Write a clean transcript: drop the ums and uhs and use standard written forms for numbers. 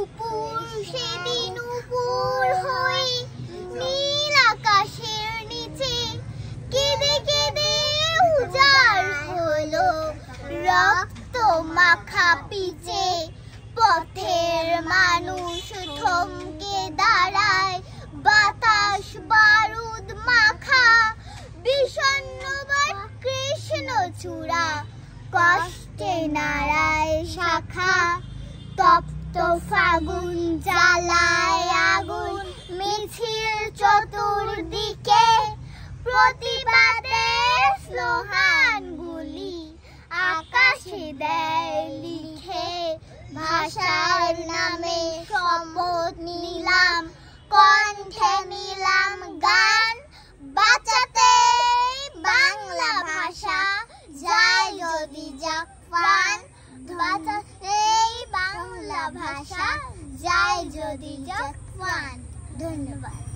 দুপুর সেদিন উপর হয়ে নীল আকাশের নিচে কেঁদে কেঁদে উজাড় হলো রক্ত মাখা পিচে। পথের মানুষ থমকে দাঁড়ায়, বাতাস বারুদ মাখা, বিষণ্ণ কৃষ্ণ চূড়া কষ্টে নাড়ায় শাখা। তপ্ত ফাগুন জ্বালায় আগুন মিছিল চতুর্দিকে, প্রতিবাদের স্লোগান গুলি আকাশে দেয় লিখে। ভাষার নামে শপথ নিলাম, কণ্ঠে নিলাম গান, বাঁচাতে বাংলা ভাষা যায় যদি যাক প্রাণ। বাঁচাতে বাংলা ভাষা যায় যদি যাক প্রাণ। ধন্যবাদ।